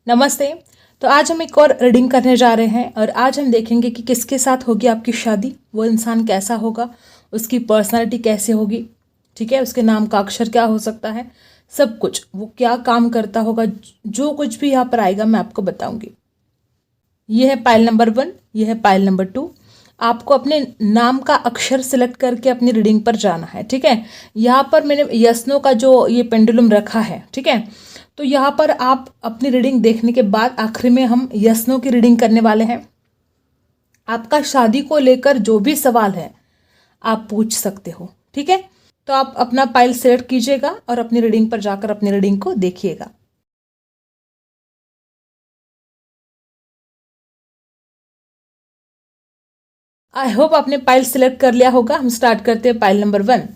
नमस्ते। तो आज हम एक और रीडिंग करने जा रहे हैं और आज हम देखेंगे कि किसके साथ होगी आपकी शादी, वो इंसान कैसा होगा, उसकी पर्सनालिटी कैसे होगी, ठीक है, उसके नाम का अक्षर क्या हो सकता है, सब कुछ, वो क्या काम करता होगा, जो कुछ भी यहाँ पर आएगा मैं आपको बताऊंगी। ये है पाइल नंबर 1, ये है पाइल नंबर 2। आपको अपने नाम का अक्षर सिलेक्ट करके अपनी रीडिंग पर जाना है, ठीक है। यहाँ पर मैंने यस नो का जो ये पेंडुलम रखा है, ठीक है। तो यहाँ पर आप अपनी रीडिंग देखने के बाद आखिरी में हम यस नो की रीडिंग करने वाले हैं। आपका शादी को लेकर जो भी सवाल है आप पूछ सकते हो, ठीक है। तो आप अपना पाइल सिलेक्ट कीजिएगा और अपनी रीडिंग पर जाकर अपनी रीडिंग को देखिएगा। आई होप आपने पाइल सिलेक्ट कर लिया होगा। हम स्टार्ट करते हैं पाइल नंबर 1।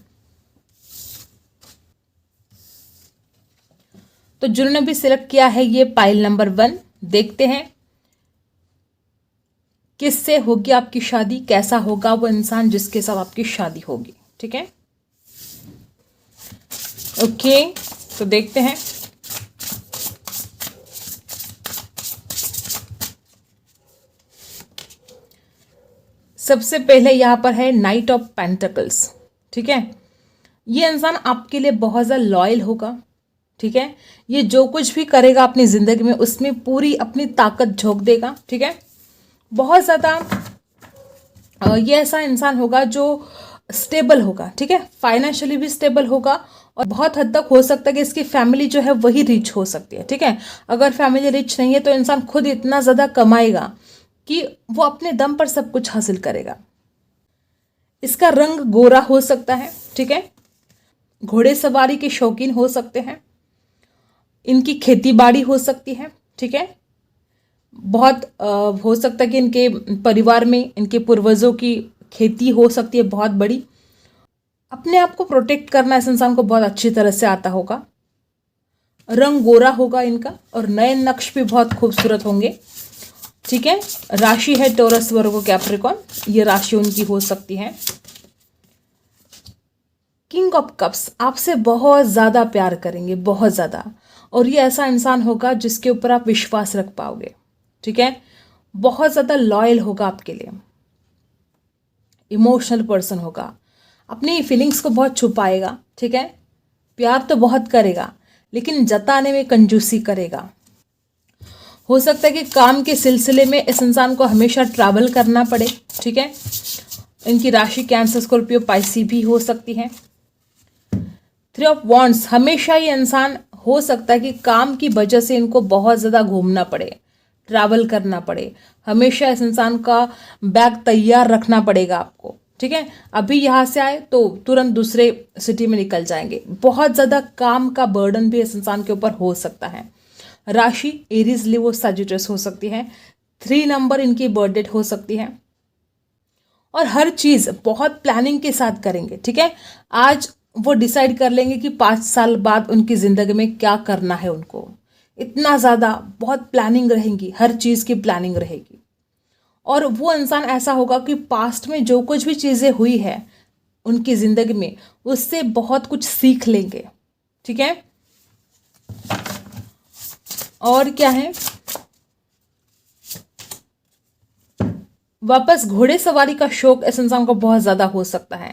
तो जिन्होंने भी सिलेक्ट किया है ये पाइल नंबर 1, देखते हैं किससे होगी आपकी शादी, कैसा होगा वो इंसान जिसके साथ आपकी शादी होगी, ठीक है। ओके, तो देखते हैं। सबसे पहले यहां पर है नाइट ऑफ पेंटिकल्स, ठीक है। ये इंसान आपके लिए बहुत ज़्यादा लॉयल होगा, ठीक है। ये जो कुछ भी करेगा अपनी ज़िंदगी में उसमें पूरी अपनी ताकत झोंक देगा, ठीक है। बहुत ज़्यादा ये ऐसा इंसान होगा जो स्टेबल होगा, ठीक है, फाइनेंशियली भी स्टेबल होगा और बहुत हद तक हो सकता है कि इसकी फैमिली जो है वही रिच हो सकती है, ठीक है। अगर फैमिली रिच नहीं है तो इंसान खुद इतना ज़्यादा कमाएगा कि वो अपने दम पर सब कुछ हासिल करेगा। इसका रंग गोरा हो सकता है, ठीक है। घोड़े सवारी के शौकीन हो सकते हैं, इनकी खेती बाड़ी हो सकती है, ठीक है। बहुत हो सकता है कि इनके परिवार में इनके पूर्वजों की खेती हो सकती है बहुत बड़ी। अपने आप को प्रोटेक्ट करना इस इंसान को बहुत अच्छी तरह से आता होगा। रंग गोरा होगा इनका और नए नक्श भी बहुत खूबसूरत होंगे, ठीक है। राशि है टॉरस, वर्गो, कैप्रिकॉर्न, ये राशि उनकी हो सकती है। किंग ऑफ कप्स आपसे बहुत ज़्यादा प्यार करेंगे, बहुत ज़्यादा, और ये ऐसा इंसान होगा जिसके ऊपर आप विश्वास रख पाओगे, ठीक है। बहुत ज़्यादा लॉयल होगा आपके लिए, इमोशनल पर्सन होगा, अपनी फीलिंग्स को बहुत छुपाएगा, ठीक है। प्यार तो बहुत करेगा लेकिन जताने में कंजूसी करेगा। हो सकता है कि काम के सिलसिले में इस इंसान को हमेशा ट्रैवल करना पड़े, ठीक है। इनकी राशि कैंसर, स्कॉर्पियो, पाइसी भी हो सकती है। 3 ऑफ वॉन्ड्स, हमेशा ये इंसान हो सकता है कि काम की वजह से इनको बहुत ज़्यादा घूमना पड़े, ट्रैवल करना पड़े। हमेशा इस इंसान का बैग तैयार रखना पड़ेगा आपको, ठीक है। अभी यहाँ से आए तो तुरंत दूसरे सिटी में निकल जाएंगे। बहुत ज़्यादा काम का बर्डन भी इस इंसान के ऊपर हो सकता है। राशि एरीज, लियो, सजिटेरियस हो सकती है। 3 नंबर इनकी बर्थ डेट हो सकती है और हर चीज़ बहुत प्लानिंग के साथ करेंगे, ठीक है। आज वो डिसाइड कर लेंगे कि 5 साल बाद उनकी ज़िंदगी में क्या करना है उनको। इतना ज़्यादा बहुत प्लानिंग रहेंगी, हर चीज़ की प्लानिंग रहेगी। और वो इंसान ऐसा होगा कि पास्ट में जो कुछ भी चीज़ें हुई है उनकी ज़िंदगी में उससे बहुत कुछ सीख लेंगे, ठीक है। और क्या है, वापस घोड़े सवारी का शौक इस इंसान को बहुत ज़्यादा हो सकता है।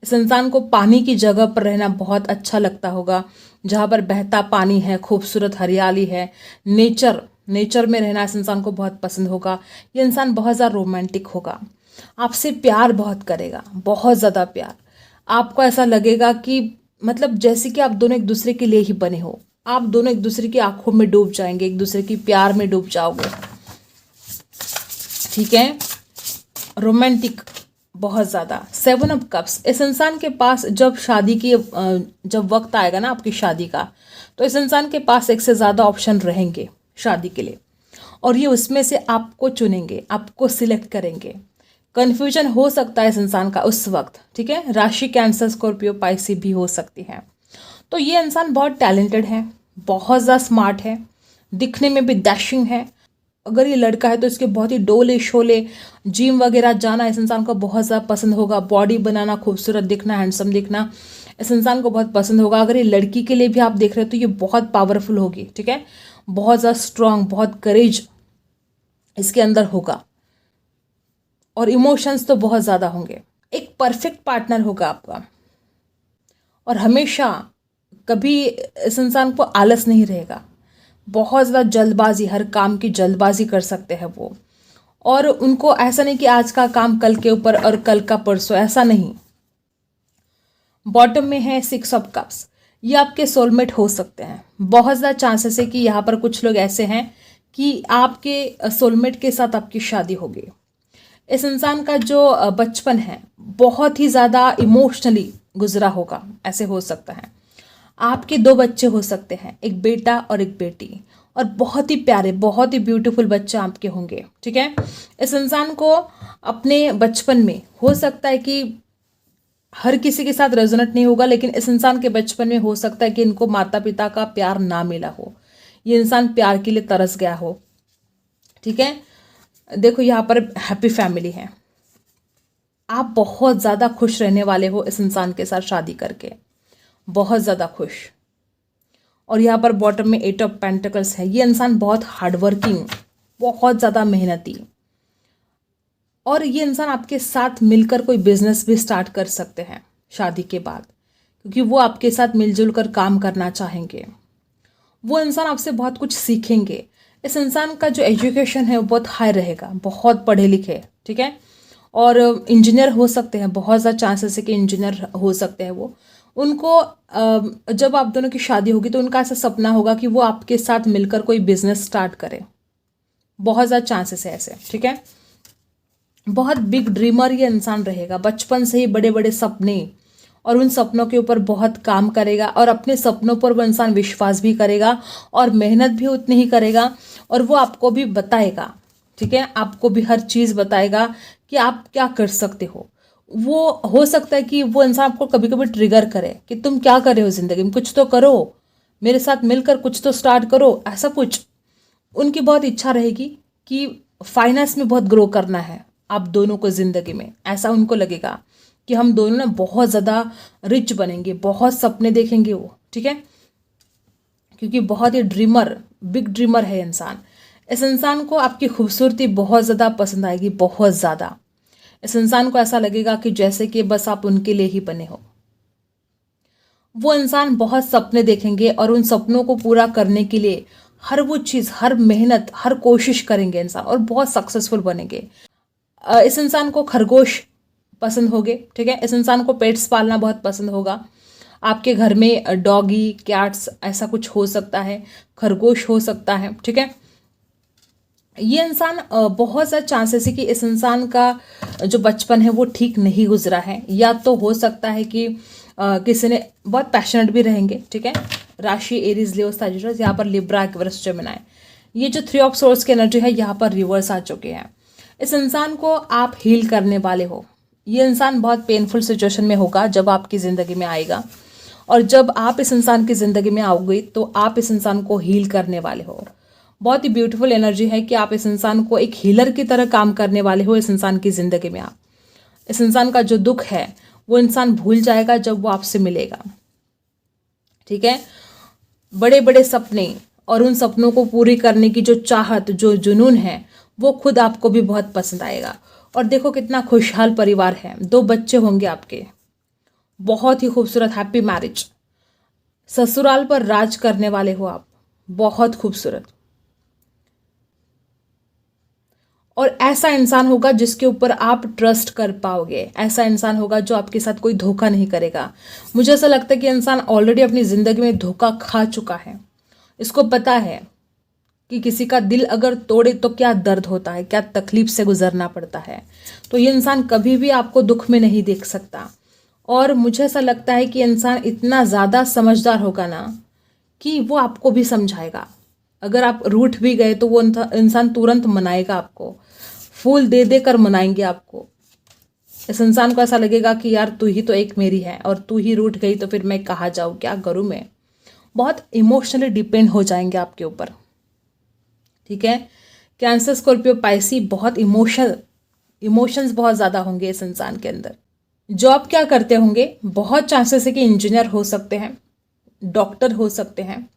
इस इंसान को पानी की जगह पर रहना बहुत अच्छा लगता होगा, जहाँ पर बहता पानी है, खूबसूरत हरियाली है, नेचर में रहना इस इंसान को बहुत पसंद होगा। ये इंसान बहुत ज़्यादा रोमांटिक होगा, आपसे प्यार बहुत करेगा, बहुत ज़्यादा प्यार। आपको ऐसा लगेगा कि मतलब जैसे कि आप दोनों एक दूसरे के लिए ही बने हो। आप दोनों एक दूसरे की आंखों में डूब जाएंगे, एक दूसरे की प्यार में डूब जाओगे, ठीक है। रोमांटिक बहुत ज़्यादा। 7 ऑफ कप्स, इस इंसान के पास जब जब वक्त आएगा ना आपकी शादी का, तो इस इंसान के पास एक से ज़्यादा ऑप्शन रहेंगे शादी के लिए और ये उसमें से आपको चुनेंगे, आपको सिलेक्ट करेंगे। कन्फ्यूजन हो सकता है इस इंसान का उस वक्त, ठीक है। राशि कैंसर, स्कॉर्पियो, पाइसी भी हो सकती है। तो ये इंसान बहुत टैलेंटेड है, बहुत ज़्यादा स्मार्ट है, दिखने में भी डैशिंग है। अगर ये लड़का है तो इसके बहुत ही डोले शोले, जिम वगैरह जाना इस इंसान को बहुत ज़्यादा पसंद होगा। बॉडी बनाना, खूबसूरत दिखना, हैंडसम दिखना इस इंसान को बहुत पसंद होगा। अगर ये लड़की के लिए भी आप देख रहे हो तो ये बहुत पावरफुल होगी, ठीक है। बहुत ज़्यादा स्ट्रांग, बहुत करेज इसके अंदर होगा, और इमोशंस तो बहुत ज़्यादा होंगे। एक परफेक्ट पार्टनर होगा आपका, और हमेशा कभी इस इंसान को आलस नहीं रहेगा। बहुत ज़्यादा जल्दबाजी, हर काम की जल्दबाजी कर सकते हैं वो, और उनको ऐसा नहीं कि आज का काम कल के ऊपर और कल का परसों, ऐसा नहीं। बॉटम में है 6 ऑफ कप्स, ये आपके सोलमेट हो सकते हैं। बहुत ज़्यादा चांसेस है कि यहाँ पर कुछ लोग ऐसे हैं कि आपके सोलमेट के साथ आपकी शादी होगी। इस इंसान का जो बचपन है बहुत ही ज़्यादा इमोशनली गुजरा होगा, ऐसे हो सकता है। आपके 2 बच्चे हो सकते हैं, एक बेटा और एक बेटी, और बहुत ही प्यारे, बहुत ही ब्यूटीफुल बच्चे आपके होंगे, ठीक है। इस इंसान को अपने बचपन में हो सकता है कि हर किसी के साथ रेजोनेट नहीं होगा, लेकिन इस इंसान के बचपन में हो सकता है कि इनको माता पिता का प्यार ना मिला हो, ये इंसान प्यार के लिए तरस गया हो, ठीक है। देखो यहाँ पर हैप्पी फैमिली है, आप बहुत ज़्यादा खुश रहने वाले हो इस इंसान के साथ शादी करके, बहुत ज़्यादा खुश। और यहाँ पर बॉटम में 8 ऑफ पेंटिकल्स है, ये इंसान बहुत हार्डवर्किंग, बहुत ज़्यादा मेहनती, और ये इंसान आपके साथ मिलकर कोई बिजनेस भी स्टार्ट कर सकते हैं शादी के बाद, क्योंकि वो आपके साथ मिलजुल कर काम करना चाहेंगे। वो इंसान आपसे बहुत कुछ सीखेंगे। इस इंसान का जो एजुकेशन है वो बहुत हाई रहेगा, बहुत पढ़े लिखे, ठीक है, और इंजीनियर हो सकते हैं, बहुत ज़्यादा चांसेस है कि इंजीनियर हो सकते हैं वो। उनको जब आप दोनों की शादी होगी तो उनका ऐसा सपना होगा कि वो आपके साथ मिलकर कोई बिजनेस स्टार्ट करे, बहुत ज़्यादा चांसेस है ऐसे, ठीक है। बहुत बिग ड्रीमर ये इंसान रहेगा, बचपन से ही बड़े बड़े सपने, और उन सपनों के ऊपर बहुत काम करेगा, और अपने सपनों पर वो इंसान विश्वास भी करेगा और मेहनत भी उतनी ही करेगा, और वो आपको भी बताएगा, ठीक है, आपको भी हर चीज़ बताएगा कि आप क्या कर सकते हो। वो हो सकता है कि वो इंसान आपको कभी कभी ट्रिगर करे कि तुम क्या कर रहे हो ज़िंदगी में, कुछ तो करो, मेरे साथ मिलकर कुछ तो स्टार्ट करो, ऐसा कुछ। उनकी बहुत इच्छा रहेगी कि फाइनेंस में बहुत ग्रो करना है आप दोनों को ज़िंदगी में, ऐसा उनको लगेगा कि हम दोनों ना बहुत ज़्यादा रिच बनेंगे, बहुत सपने देखेंगे वो, ठीक है, क्योंकि बहुत ही ड्रीमर, बिग ड्रीमर है इंसान। इस इंसान को आपकी खूबसूरती बहुत ज़्यादा पसंद आएगी, बहुत ज़्यादा। इस इंसान को ऐसा लगेगा कि जैसे कि बस आप उनके लिए ही बने हो। वो इंसान बहुत सपने देखेंगे और उन सपनों को पूरा करने के लिए हर वो चीज़, हर मेहनत, हर कोशिश करेंगे इंसान, और बहुत सक्सेसफुल बनेंगे। इस इंसान को खरगोश पसंद होंगे, ठीक है, इस इंसान को पेट्स पालना बहुत पसंद होगा। आपके घर में डॉगी, कैट्स ऐसा कुछ हो सकता है, खरगोश हो सकता है, ठीक है। ये इंसान बहुत ज़्यादा चांसेस है कि इस इंसान का जो बचपन है वो ठीक नहीं गुजरा है, या तो हो सकता है कि किसी ने बहुत पैशनेट भी रहेंगे, ठीक है। राशि एरीज, लियो, सजिटस, यहाँ पर लिब्रा, एक्वेरियस, जेमिनी। ये जो 3 ऑफ सोर्स की एनर्जी है यहाँ पर रिवर्स आ चुके हैं। इस इंसान को आप हील करने वाले हो। ये इंसान बहुत पेनफुल सिचुएशन में होगा जब आपकी ज़िंदगी में आएगा, और जब आप इस इंसान की ज़िंदगी में आओगे तो आप इस इंसान को हील करने वाले हो। बहुत ही ब्यूटीफुल एनर्जी है कि आप इस इंसान को एक हीलर की तरह काम करने वाले हो इस इंसान की ज़िंदगी में। आप इस इंसान का जो दुख है वो इंसान भूल जाएगा जब वो आपसे मिलेगा, ठीक है। बड़े बड़े सपने और उन सपनों को पूरी करने की जो चाहत, जो जुनून है, वो खुद आपको भी बहुत पसंद आएगा। और देखो कितना खुशहाल परिवार है, 2 बच्चे होंगे आपके, बहुत ही खूबसूरत, हैप्पी मैरिज। ससुराल पर राज करने वाले हो आप, बहुत खूबसूरत। और ऐसा इंसान होगा जिसके ऊपर आप ट्रस्ट कर पाओगे, ऐसा इंसान होगा जो आपके साथ कोई धोखा नहीं करेगा। मुझे ऐसा लगता है कि इंसान ऑलरेडी अपनी ज़िंदगी में धोखा खा चुका है, इसको पता है कि किसी का दिल अगर तोड़े तो क्या दर्द होता है, क्या तकलीफ से गुजरना पड़ता है। तो ये इंसान कभी भी आपको दुख में नहीं देख सकता, और मुझे ऐसा लगता है कि इंसान इतना ज़्यादा समझदार होगा ना कि वो आपको भी समझाएगा। अगर आप रूठ भी गए तो वो इंसान तुरंत मनाएगा आपको, फूल दे दे कर मनाएंगे आपको। इस इंसान को ऐसा लगेगा कि यार तू ही तो एक मेरी है, और तू ही रूठ गई तो फिर मैं कहाँ जाऊँ, क्या करूँ मैं। बहुत इमोशनली डिपेंड हो जाएंगे आपके ऊपर, ठीक है। कैंसर, स्कॉर्पियो, पाइसी, बहुत इमोशंस बहुत ज़्यादा होंगे इस इंसान के अंदर। जॉब क्या करते होंगे, बहुत चांसेस है कि इंजीनियर हो सकते हैं, डॉक्टर हो सकते हैं,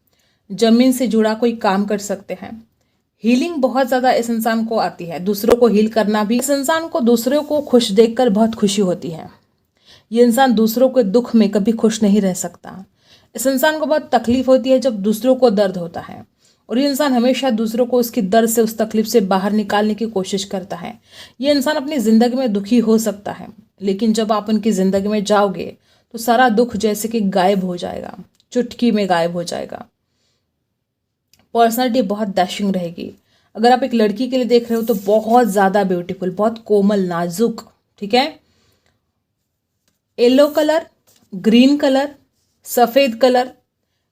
जमीन से जुड़ा कोई काम कर सकते हैं। हीलिंग बहुत ज़्यादा इस इंसान को आती है, दूसरों को हील करना भी। इस इंसान को दूसरों को खुश देखकर बहुत खुशी होती है। ये इंसान दूसरों के दुख में कभी खुश नहीं रह सकता। इस इंसान को बहुत तकलीफ होती है जब दूसरों को दर्द होता है, और ये इंसान हमेशा दूसरों को उसकी दर्द से, उस तकलीफ से बाहर निकालने की कोशिश करता है। ये इंसान अपनी ज़िंदगी में दुखी हो सकता है, लेकिन जब आप उनकी ज़िंदगी में जाओगे तो सारा दुख जैसे कि गायब हो जाएगा, चुटकी में गायब हो जाएगा। पर्सनालिटी बहुत डैशिंग रहेगी। अगर आप एक लड़की के लिए देख रहे हो तो बहुत ज़्यादा ब्यूटीफुल, बहुत कोमल, नाजुक, ठीक है। येलो कलर, ग्रीन कलर, सफ़ेद कलर,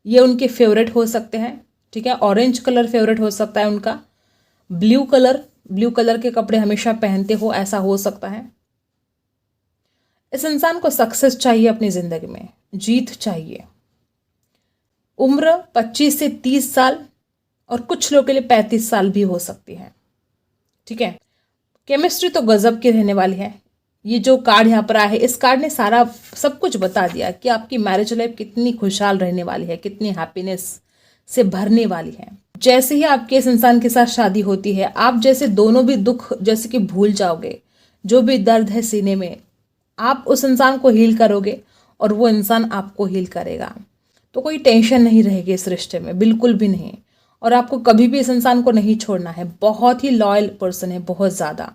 ये उनके फेवरेट हो सकते हैं, ठीक है। ऑरेंज कलर फेवरेट हो सकता है उनका। ब्लू कलर के कपड़े हमेशा पहनते हो, ऐसा हो सकता है। इस इंसान को सक्सेस चाहिए अपनी ज़िंदगी में, जीत चाहिए। उम्र 25 से 30 साल, और कुछ लोगों के लिए 35 साल भी हो सकती है, ठीक है। केमिस्ट्री तो गजब की रहने वाली है। ये जो कार्ड यहाँ पर आया है, इस कार्ड ने सारा सब कुछ बता दिया कि आपकी मैरिज लाइफ कितनी खुशहाल रहने वाली है, कितनी हैप्पीनेस से भरने वाली है। जैसे ही आपके इस इंसान के साथ शादी होती है, आप जैसे दोनों भी दुख जैसे कि भूल जाओगे, जो भी दर्द है सीने में, आप उस इंसान को हील करोगे और वो इंसान आपको हील करेगा। तो कोई टेंशन नहीं रहेगी इस रिश्ते में, बिल्कुल भी नहीं। और आपको कभी भी इस इंसान को नहीं छोड़ना है। बहुत ही लॉयल पर्सन है, बहुत ज़्यादा,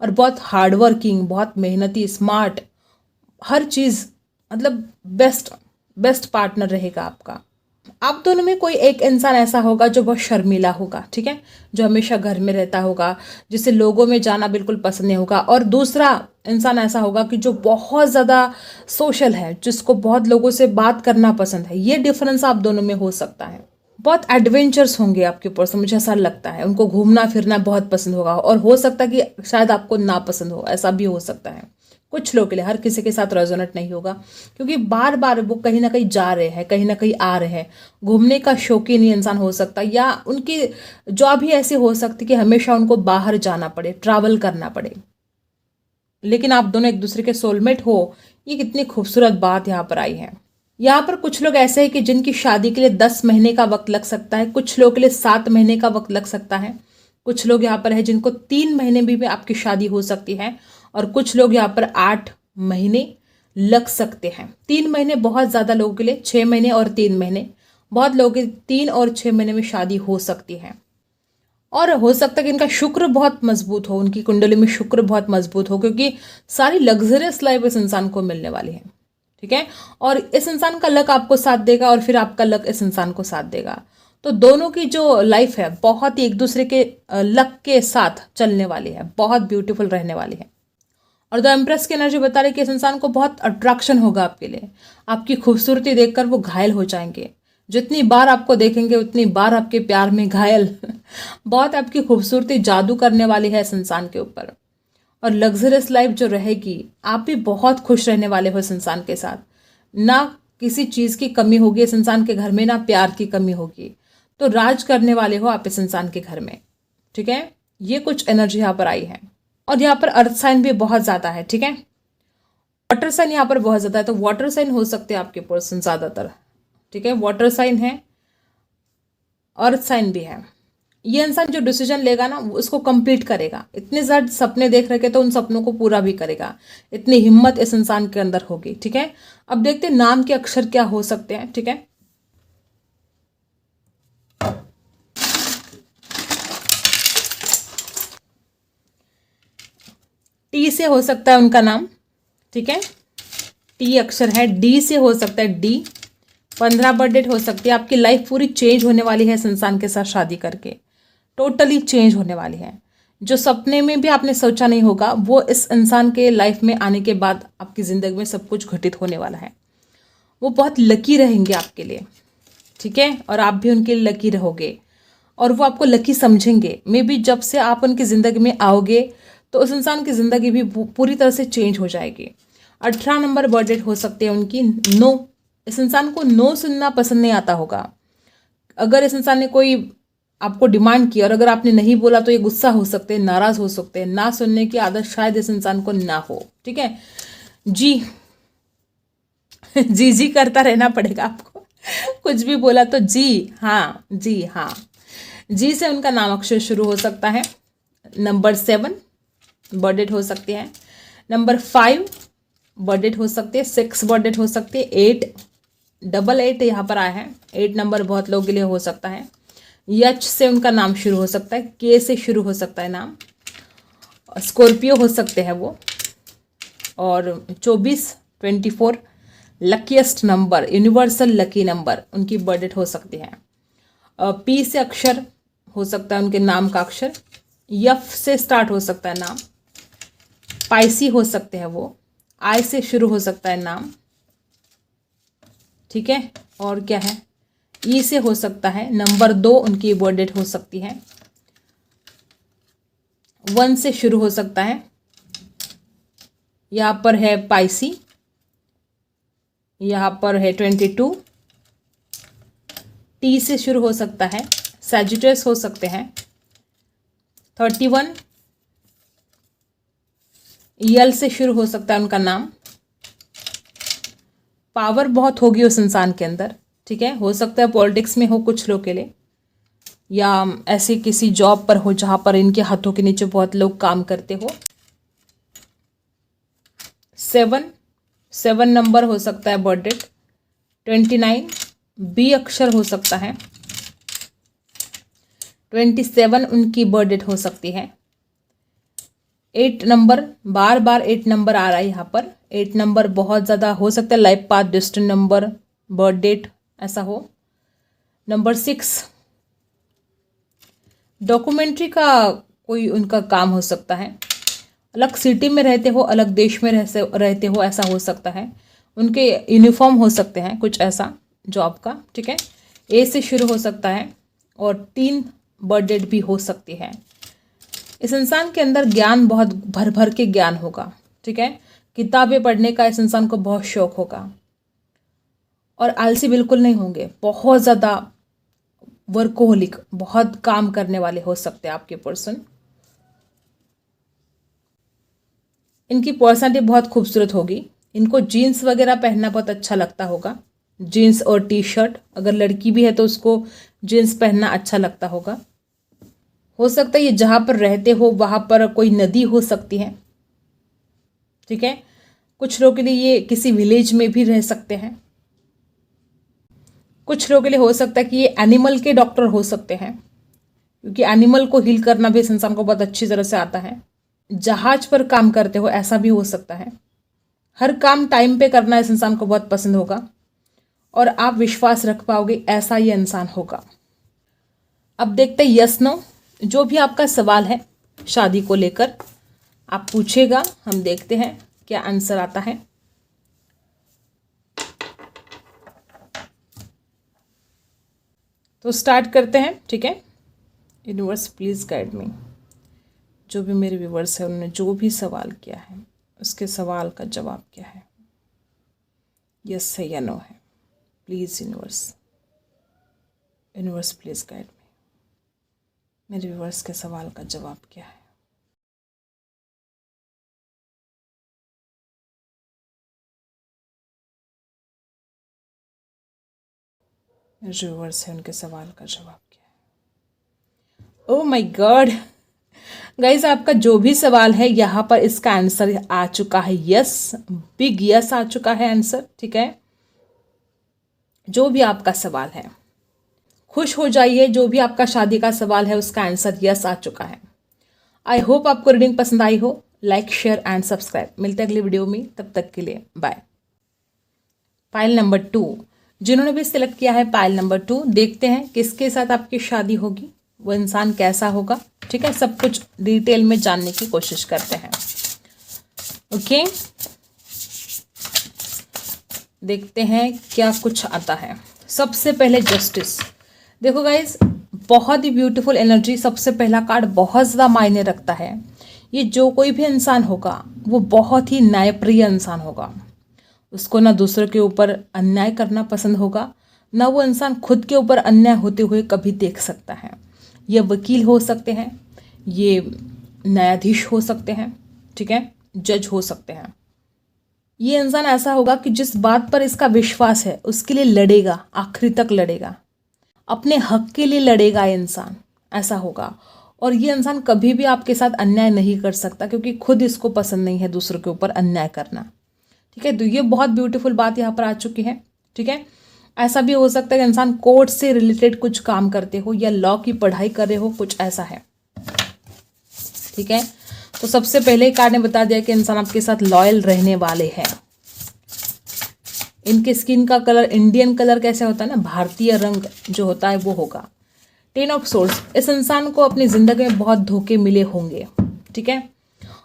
और बहुत हार्ड वर्किंग, बहुत मेहनती, स्मार्ट, हर चीज़, मतलब बेस्ट पार्टनर रहेगा आपका। आप दोनों में कोई एक इंसान ऐसा होगा जो बहुत शर्मीला होगा, ठीक है, जो हमेशा घर में रहता होगा, जिसे लोगों में जाना बिल्कुल पसंद नहीं होगा। और दूसरा इंसान ऐसा होगा कि जो बहुत ज़्यादा सोशल है, जिसको बहुत लोगों से बात करना पसंद है। ये डिफरेंस आप दोनों में हो सकता है। बहुत एडवेंचर्स होंगे आपके पर्सन, मुझे ऐसा लगता है। उनको घूमना फिरना बहुत पसंद होगा, और हो सकता है कि शायद आपको ना पसंद हो, ऐसा भी हो सकता है। कुछ लोगों के लिए, हर किसी के साथ रेजोनेट नहीं होगा, क्योंकि बार बार वो कहीं ना कहीं जा रहे हैं, कहीं ना कहीं आ रहे हैं। घूमने का शौकीन ही इंसान हो सकता है, या उनकी जॉब ही ऐसी हो सकती है कि हमेशा उनको बाहर जाना पड़े, ट्रैवल करना पड़े। लेकिन आप दोनों एक दूसरे के सोलमेट हो, ये कितनी खूबसूरत बात यहाँ पर आई है। यहाँ पर कुछ लोग ऐसे हैं कि जिनकी शादी के लिए 10 महीने का वक्त लग सकता है, कुछ लोगों के लिए 7 महीने का वक्त लग सकता है। कुछ लोग यहाँ पर है जिनको 3 महीने में आपकी शादी हो सकती है, और कुछ लोग यहाँ पर 8 महीने लग सकते हैं। 3 महीने बहुत ज़्यादा लोगों के लिए, 6 महीने और 3 महीने बहुत लोगों के 3 और 6 महीने में शादी हो सकती है। और हो सकता है कि इनका शुक्र बहुत मजबूत हो, उनकी कुंडली में शुक्र बहुत मजबूत हो, क्योंकि सारी लग्जरियस लाइफ इस इंसान को मिलने वाली है, ठीक है। और इस इंसान का लक आपको साथ देगा, और फिर आपका लक इस इंसान को साथ देगा। तो दोनों की जो लाइफ है बहुत ही एक दूसरे के लक के साथ चलने वाली है, बहुत ब्यूटीफुल रहने वाली है। और द एम्प्रेस की एनर्जी बता रही है कि इस इंसान को बहुत अट्रैक्शन होगा आपके लिए। आपकी खूबसूरती देखकर वो घायल हो जाएंगे। जितनी बार आपको देखेंगे उतनी बार आपके प्यार में घायल। बहुत आपकी खूबसूरती जादू करने वाली है इस इंसान के ऊपर। और लग्जरियस लाइफ जो रहेगी, आप भी बहुत खुश रहने वाले हो इस इंसान के साथ। ना किसी चीज़ की कमी होगी इस इंसान के घर में, ना प्यार की कमी होगी। तो राज करने वाले हो आप इस इंसान के घर में, ठीक है। ये कुछ एनर्जी यहाँ पर आई है। और यहाँ पर अर्थ साइन भी बहुत ज़्यादा है, ठीक है। वाटर साइन यहाँ पर बहुत ज़्यादा है, तो वाटर साइन हो सकते हैं आपके पर्सन ज़्यादातर, ठीक है। वाटर साइन है, अर्थ साइन भी है। ये इंसान जो डिसीजन लेगा ना, उसको कंप्लीट करेगा। इतने ज़्यादा सपने देख रखे तो उन सपनों को पूरा भी करेगा। इतनी हिम्मत इस इंसान के अंदर होगी, ठीक है। अब देखते हैं नाम के अक्षर क्या हो सकते हैं, ठीक है। टी से हो सकता है उनका नाम, ठीक है। टी अक्षर है। डी से हो सकता है, डी। 15 बर्थडेट हो सकती है। आपकी लाइफ पूरी चेंज होने वाली है इस इंसान के साथ शादी करके, टोटली चेंज होने वाली है। जो सपने में भी आपने सोचा नहीं होगा, वो इस इंसान के लाइफ में आने के बाद आपकी ज़िंदगी में सब कुछ घटित होने वाला है। वो बहुत लकी रहेंगे आपके लिए, ठीक है, और आप भी उनके लिए लकी रहोगे, और वो आपको लकी समझेंगे। मे बी जब से आप उनकी ज़िंदगी में आओगे तो उस इंसान की ज़िंदगी भी पूरी तरह से चेंज हो जाएगी। 18 नंबर बर्थडे हो सकते हैं उनकी। नो, इस इंसान को नो सुनना पसंद नहीं आता होगा। अगर इस इंसान ने कोई आपको डिमांड की और अगर आपने नहीं बोला तो ये गुस्सा हो सकते हैं, नाराज़ हो सकते हैं। ना सुनने की आदत शायद इस इंसान को ना हो, ठीक है। जी जी जी करता रहना पड़ेगा आपको, कुछ भी बोला तो जी हाँ, जी हाँ। जी से उनका नाम अक्षर शुरू हो सकता है। नंबर 7 बर्थ डेट हो सकती है। नंबर 5 बर्थ डेट हो सकती है। 6 बर्थ डेट हो सकती है। 8 88 यहाँ पर आया है। 8 नंबर बहुत लोगों के लिए हो सकता है। यच से उनका नाम शुरू हो सकता है। के से शुरू हो सकता है नाम। स्कॉर्पियो हो सकते हैं वो। और 24 luckiest number, universal lucky number उनकी बर्थ डेट हो सकती है। पी से अक्षर हो सकता है उनके नाम का अक्षर। यफ से स्टार्ट हो सकता है नाम। पाइसी हो सकते हैं वो। आई से शुरू हो सकता है नाम, ठीक है। और क्या है, ई से हो सकता है। नंबर 2 उनकी बर्थ डेट हो सकती है। 1 से शुरू हो सकता है। यहाँ पर है पाइसी, यहाँ पर है 22। टी से शुरू हो सकता है। सैजिटस हो सकते हैं। 31 यल से शुरू हो सकता है उनका नाम। पावर बहुत होगी उस इंसान के अंदर, ठीक है। हो सकता है पॉलिटिक्स में हो कुछ लोग के लिए, या ऐसे किसी जॉब पर हो जहाँ पर इनके हाथों के नीचे बहुत लोग काम करते हो। 7 नंबर हो सकता है बर्थ डेट। 29 बी अक्षर हो सकता है। 27 उनकी बर्थ डेट हो सकती है। 8 नंबर, बार बार 8 नंबर आ रहा है यहाँ पर। 8 नंबर बहुत ज़्यादा हो सकता है life path, destiny number, birth date ऐसा हो। नंबर 6 डॉक्यूमेंट्री का कोई उनका काम हो सकता है। अलग सिटी में रहते हो, अलग देश में रहते हो, ऐसा हो सकता है। उनके यूनिफॉर्म हो सकते हैं कुछ ऐसा जॉब का, ठीक है। ए से शुरू हो सकता है और 3 बर्थ डेट भी हो सकती है। इस इंसान के अंदर ज्ञान बहुत भर भर के ज्ञान होगा, ठीक है। किताबें पढ़ने का इस इंसान को बहुत शौक होगा और आलसी बिल्कुल नहीं होंगे। बहुत ज़्यादा वर्कोहोलिक, बहुत काम करने वाले हो सकते हैं आपके पर्सन। इनकी पर्सनालिटी बहुत खूबसूरत होगी। इनको जीन्स वगैरह पहनना बहुत अच्छा लगता होगा। जीन्स और टी शर्ट, अगर लड़की भी है तो उसको जीन्स पहनना अच्छा लगता होगा। हो सकता है ये जहाँ पर रहते हो वहाँ पर कोई नदी हो सकती है, ठीक है। कुछ लोगों के लिए ये किसी विलेज में भी रह सकते हैं। कुछ लोगों के लिए हो सकता है कि ये एनिमल के डॉक्टर हो सकते हैं, क्योंकि एनिमल को हील करना भी इस इंसान को बहुत अच्छी तरह से आता है। जहाज पर काम करते हो ऐसा भी हो सकता है। हर काम टाइम पे करना इस इंसान को बहुत पसंद होगा और आप विश्वास रख पाओगे, ऐसा ये इंसान होगा। अब देखते हैं यस नो, जो भी आपका सवाल है शादी को लेकर आप पूछेगा, हम देखते हैं क्या आंसर आता है। तो स्टार्ट करते हैं, ठीक है। Universe please guide me. जो भी मेरे व्यूवर्स हैं उन्होंने जो भी सवाल किया है उसके सवाल का जवाब क्या है, यस है या नो है। Please universe, universe please guide me. मेरे व्यूवर्स के सवाल का जवाब क्या है। मेरे व्यूवर्स हैं उनके सवाल का जवाब क्या है। ओह माय गॉड गाइज, आपका जो भी सवाल है यहाँ पर इसका आंसर आ चुका है। यस, बिग यस आ चुका है आंसर, ठीक है। जो भी आपका सवाल है खुश हो जाइए, जो भी आपका शादी का सवाल है उसका आंसर यस आ चुका है। आई होप आपको रीडिंग पसंद आई हो। Like, share and subscribe. मिलते हैं अगली वीडियो में, तब तक के लिए बाय। पाइल नंबर 2, जिन्होंने भी सिलेक्ट किया है पाइल नंबर 2, देखते हैं किसके साथ आपकी शादी होगी, वो इंसान कैसा होगा, ठीक है। सब कुछ डिटेल में जानने की कोशिश करते हैं। ओके, देखते हैं क्या कुछ आता है। सबसे पहले जस्टिस। देखो गाइज, बहुत ही ब्यूटीफुल एनर्जी। सबसे पहला कार्ड बहुत ज़्यादा मायने रखता है। ये जो कोई भी इंसान होगा वो बहुत ही न्यायप्रिय इंसान होगा। उसको ना दूसरों के ऊपर अन्याय करना पसंद होगा, ना वो इंसान खुद के ऊपर अन्याय होते हुए कभी देख सकता है। ये वकील हो सकते हैं, ये न्यायाधीश हो सकते हैं, ठीक है, जज हो सकते हैं। ये इंसान ऐसा होगा कि जिस बात पर इसका विश्वास है उसके लिए लड़ेगा, आखिरी तक लड़ेगा, अपने हक के लिए लड़ेगा इंसान, ऐसा होगा। और ये इंसान कभी भी आपके साथ अन्याय नहीं कर सकता, क्योंकि खुद इसको पसंद नहीं है दूसरों के ऊपर अन्याय करना। ठीक है, तो ये बहुत ब्यूटीफुल बात यहाँ पर आ चुकी है। ठीक है, ऐसा भी हो सकता है कि इंसान कोर्ट से रिलेटेड कुछ काम करते हो या लॉ की पढ़ाई कर रहे हो, कुछ ऐसा है। ठीक है, तो सबसे पहले कार्ड ने बता दिया कि इंसान आपके साथ लॉयल रहने वाले हैं। इनके स्किन का कलर इंडियन कलर कैसे होता है ना, भारतीय रंग जो होता है वो होगा। 10 ऑफ सोर्स, इस इंसान को अपनी जिंदगी में बहुत धोखे मिले होंगे। ठीक है,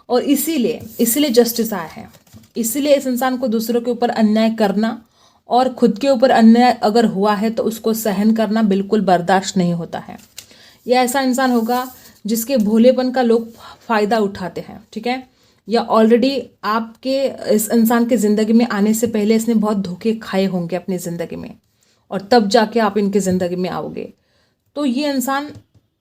और इसीलिए जस्टिस आया है। इसीलिए इस इंसान को दूसरों के ऊपर अन्याय करना और खुद के ऊपर अन्याय अगर हुआ है तो उसको सहन करना बिल्कुल बर्दाश्त नहीं होता है। यह ऐसा इंसान होगा जिसके भोलेपन का लोग फ़ायदा उठाते हैं। ठीक है, या ऑलरेडी आपके इस इंसान के ज़िंदगी में आने से पहले इसने बहुत धोखे खाए होंगे अपनी ज़िंदगी में, और तब जाके आप इनके ज़िंदगी में आओगे। तो ये इंसान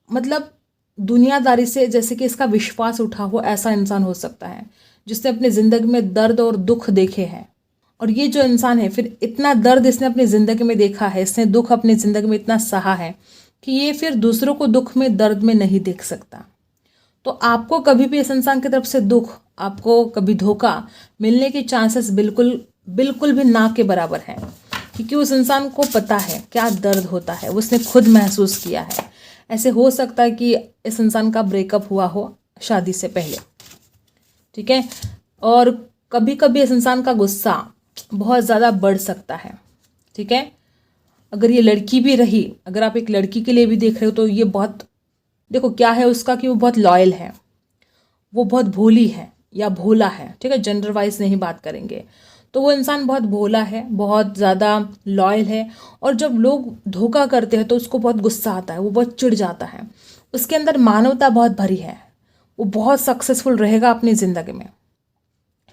मतलब दुनियादारी से जैसे कि इसका विश्वास उठा हो, ऐसा इंसान हो सकता है जिसने अपनी ज़िंदगी में दर्द और दुख देखे हैं। और ये जो इंसान है, फिर इतना दर्द इसने अपनी ज़िंदगी में देखा है, इसने दुख अपनी ज़िंदगी में इतना सहा है कि ये फिर दूसरों को दुख में, दर्द में नहीं देख सकता। तो आपको कभी भी इस इंसान की तरफ से दुख, आपको कभी धोखा मिलने के चांसेस बिल्कुल भी ना के बराबर है, क्योंकि उस इंसान को पता है क्या दर्द होता है, उसने खुद महसूस किया है। ऐसे हो सकता है कि इस इंसान का ब्रेकअप हुआ हो शादी से पहले। ठीक है, और कभी कभी इस इंसान का गुस्सा बहुत ज़्यादा बढ़ सकता है। ठीक है, अगर ये लड़की भी रही, अगर आप एक लड़की के लिए भी देख रहे हो, तो ये बहुत, देखो क्या है उसका कि वो बहुत लॉयल है, वो बहुत भोली है या भोला है। ठीक है, जेंडर वाइज नहीं बात करेंगे, तो वो इंसान बहुत भोला है, बहुत ज़्यादा लॉयल है। और जब लोग धोखा करते हैं तो उसको बहुत गुस्सा आता है, वो बहुत चिढ़ जाता है। उसके अंदर मानवता बहुत भरी है, वो बहुत सक्सेसफुल रहेगा अपनी ज़िंदगी में।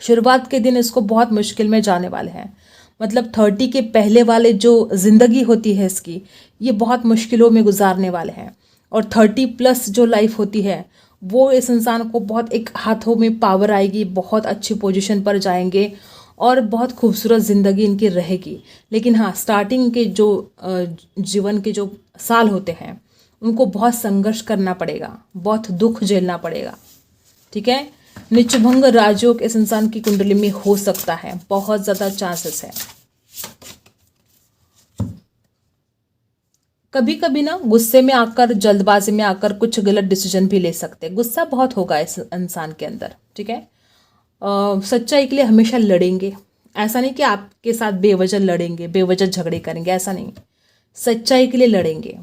शुरुआत के दिन इसको बहुत मुश्किल में जाने वाले हैं, मतलब 30 के पहले वाले जो ज़िंदगी होती है इसकी, ये बहुत मुश्किलों में गुजारने वाले हैं। और 30+ जो लाइफ होती है वो इस इंसान को बहुत, एक हाथों में पावर आएगी, बहुत अच्छी पोजीशन पर जाएंगे और बहुत खूबसूरत ज़िंदगी इनकी रहेगी। लेकिन हाँ, स्टार्टिंग के जो जीवन के जो साल होते हैं उनको बहुत संघर्ष करना पड़ेगा, बहुत दुख झेलना पड़ेगा। ठीक है, नीचभंग राजयोग इस इंसान की कुंडली में हो सकता है, बहुत ज़्यादा चांसेस है। कभी कभी ना गुस्से में आकर, जल्दबाजी में आकर कुछ गलत डिसीजन भी ले सकते हैं। गुस्सा बहुत होगा इस इंसान के अंदर। ठीक है, सच्चाई के लिए हमेशा लड़ेंगे। ऐसा नहीं कि आपके साथ बेवजह लड़ेंगे, बेवजह झगड़े करेंगे, ऐसा नहीं, सच्चाई के लिए लड़ेंगे।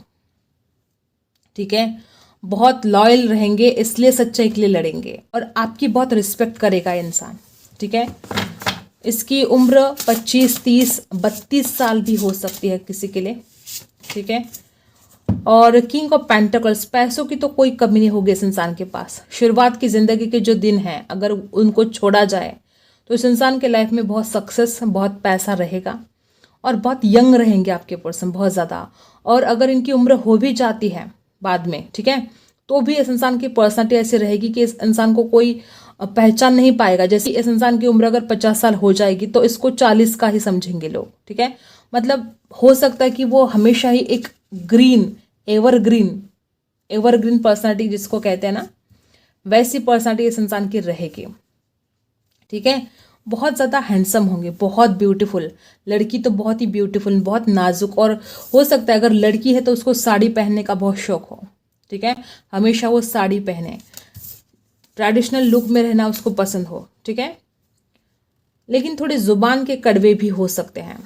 ठीक है, बहुत लॉयल रहेंगे, इसलिए सच्चाई के लिए लड़ेंगे। और आपकी बहुत रिस्पेक्ट करेगा इंसान। ठीक है, इसकी उम्र 25, 30, 32 साल भी हो सकती है किसी के लिए। ठीक है, और किंग ऑफ पेंटिकल्स, पैसों की तो कोई कमी नहीं होगी इस इंसान के पास। शुरुआत की ज़िंदगी के जो दिन हैं अगर उनको छोड़ा जाए तो इस इंसान के लाइफ में बहुत सक्सेस, बहुत पैसा रहेगा और बहुत यंग रहेंगे आपके पर्सन, बहुत ज़्यादा। और अगर इनकी उम्र हो भी जाती है बाद में, ठीक है, तो भी इस इंसान की पर्सनालिटी ऐसी रहेगी कि इस इंसान को कोई पहचान नहीं पाएगा। जैसे इस इंसान की उम्र अगर 50 साल हो जाएगी तो इसको 40 का ही समझेंगे लोग। ठीक है, मतलब हो सकता है कि वो हमेशा ही एक एवरग्रीन पर्सनालिटी जिसको कहते हैं ना, वैसी पर्सनालिटी इस इंसान की रहेगी। ठीक है, बहुत ज़्यादा हैंडसम होंगे, बहुत ब्यूटीफुल। लड़की तो बहुत ही ब्यूटीफुल, बहुत नाजुक, और हो सकता है अगर लड़की है तो उसको साड़ी पहनने का बहुत शौक हो। ठीक है, हमेशा वो साड़ी पहने, ट्रेडिशनल लुक में रहना उसको पसंद हो। ठीक है, लेकिन थोड़े ज़ुबान के कड़वे भी हो सकते हैं,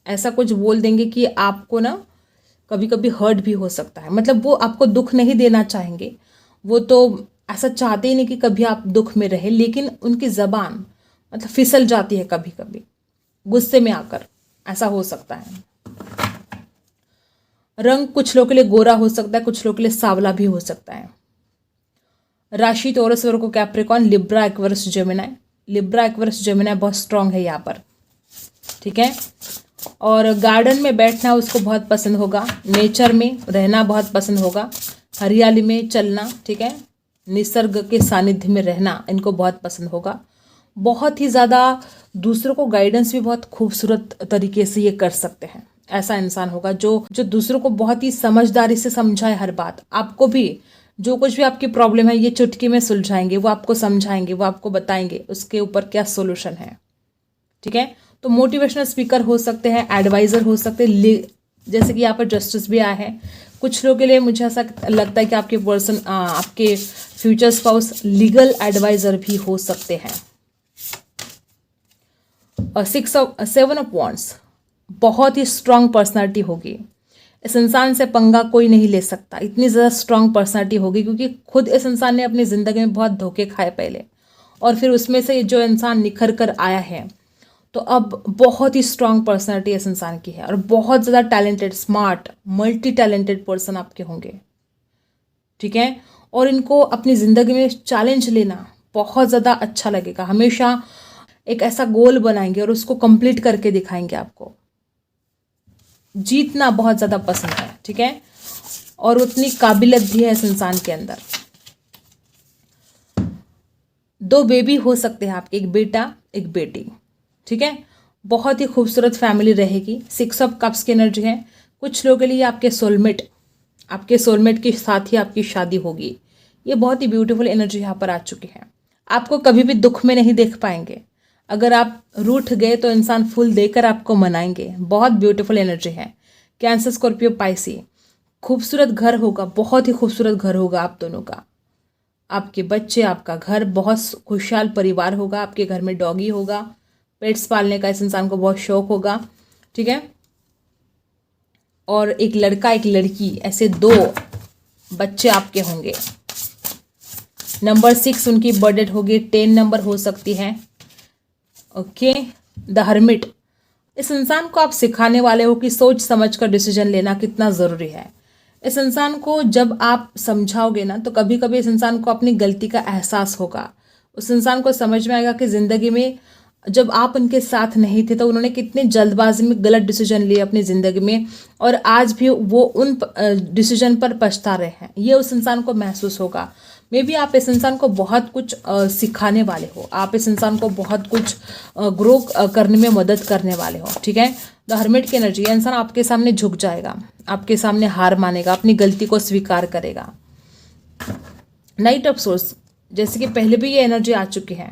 ऐसा कुछ बोल देंगे कि आपको ना कभी कभी हर्ट भी हो सकता है। मतलब वो आपको दुख नहीं देना चाहेंगे, वो तो ऐसा चाहते ही नहीं कि कभी आप दुख में रहे, लेकिन उनकी ज़बान मतलब फिसल जाती है कभी कभी गुस्से में आकर, ऐसा हो सकता है। रंग कुछ लोगों के लिए गोरा हो सकता है, कुछ लोगों के लिए सांवला भी हो सकता है। राशि Taurus, Virgo, Capricorn, Libra, Aquarius, Gemini. Libra, Aquarius, Gemini बहुत स्ट्रांग है यहाँ पर। ठीक है, और गार्डन में बैठना उसको बहुत पसंद होगा, नेचर में रहना बहुत पसंद होगा, हरियाली में चलना। ठीक है, निसर्ग के सानिध्य में रहना इनको बहुत पसंद होगा। बहुत ही ज़्यादा दूसरों को गाइडेंस भी बहुत खूबसूरत तरीके से ये कर सकते हैं। ऐसा इंसान होगा जो दूसरों को बहुत ही समझदारी से समझाए हर बात। आपको भी जो कुछ भी आपकी प्रॉब्लम है ये चुटकी में सुलझाएंगे, वो आपको समझाएंगे, वो आपको बताएंगे उसके ऊपर क्या सोल्यूशन है। ठीक है, तो मोटिवेशनल स्पीकर हो सकते हैं, एडवाइजर हो सकते हैं, जैसे कि यहाँ पर जस्टिस भी आया है। कुछ लोगों के लिए मुझे ऐसा लगता है कि आपके पर्सन, आपके फ्यूचर स्पाउस लीगल एडवाइजर भी हो सकते हैं। और 7 ऑफ वॉन्ड्स, बहुत ही स्ट्रांग पर्सनालिटी होगी। इस इंसान से पंगा कोई नहीं ले सकता, इतनी ज़्यादा स्ट्रांग पर्सनालिटी होगी, क्योंकि खुद इस इंसान ने अपनी ज़िंदगी में बहुत धोखे खाए पहले, और फिर उसमें से जो इंसान निखर कर आया है, तो अब बहुत ही स्ट्रांग पर्सनालिटी इस इंसान की है, और बहुत ज़्यादा talented, smart, multi talented person आपके होंगे। ठीक है, और इनको अपनी ज़िंदगी में चैलेंज लेना बहुत ज़्यादा अच्छा लगेगा। हमेशा एक ऐसा गोल बनाएंगे और उसको कंप्लीट करके दिखाएंगे। आपको जीतना बहुत ज़्यादा पसंद है। ठीक है, और उतनी काबिलियत भी है इस इंसान के अंदर। 2 बेबी हो सकते हैं आपके, एक बेटा एक बेटी। ठीक है, बहुत ही खूबसूरत फैमिली रहेगी। 6 ऑफ कप्स की एनर्जी है। कुछ लोगों के लिए आपके सोलमेट के साथ ही आपकी शादी होगी। ये बहुत ही ब्यूटीफुल एनर्जी यहाँ पर आ चुकी है। आपको कभी भी दुख में नहीं देख पाएंगे। अगर आप रूठ गए तो इंसान फूल देकर आपको मनाएंगे। बहुत ब्यूटीफुल एनर्जी है। कैंसर, स्कॉर्पियो, पाइसी, खूबसूरत घर होगा, बहुत ही खूबसूरत घर होगा आप दोनों का। आपके बच्चे, आपका घर, बहुत खुशहाल परिवार होगा। आपके घर में डॉगी होगा, पेट्स पालने का इस इंसान को बहुत शौक होगा। ठीक है, और एक लड़का एक लड़की, ऐसे 2 बच्चे आपके होंगे। नंबर 6 उनकी बर्थडे होगी, 10 नंबर हो सकती है। ओके, द हर्मिट, इस इंसान को आप सिखाने वाले हो कि सोच समझ कर डिसीजन लेना कितना ज़रूरी है। इस इंसान को जब आप समझाओगे ना, तो कभी कभी इस इंसान को अपनी गलती का एहसास होगा। उस इंसान को समझ में आएगा कि ज़िंदगी में जब आप उनके साथ नहीं थे तो उन्होंने कितने जल्दबाजी में गलत डिसीजन लिए अपनी ज़िंदगी में, और आज भी वो उन डिसीजन पर पछता रहे हैं। ये उस इंसान को महसूस होगा। मे बी आप इस इंसान को बहुत कुछ सिखाने वाले हो। आप इस इंसान को बहुत कुछ ग्रो करने में मदद करने वाले हो। ठीक है, द हर्मिट की एनर्जी, ये इंसान आपके सामने झुक जाएगा, आपके सामने हार मानेगा, अपनी गलती को स्वीकार करेगा। नाइट ऑफ सोर्स, जैसे कि पहले भी ये एनर्जी आ चुकी है,